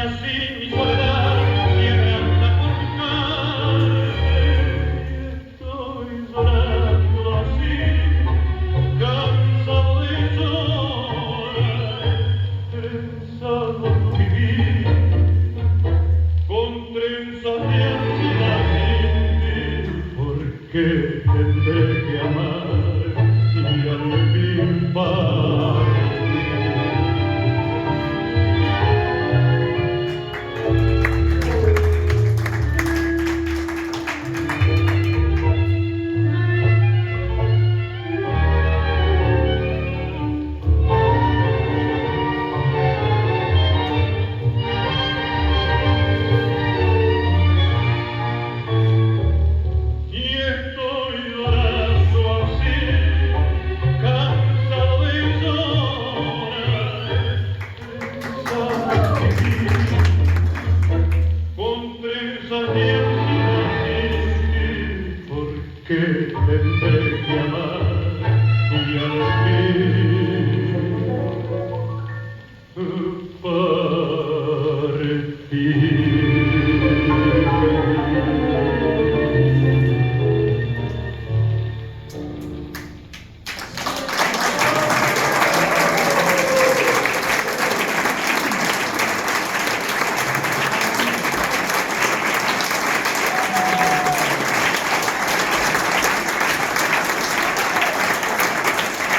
así mi soledad siempre anda por buscar. Estoy llorando así, cansado de llorar, trenzado tu vivir, con trenzas de ansiedad. ¿Por qué tendré que amar y al fin partir? Que tendré que amar y al fin partir.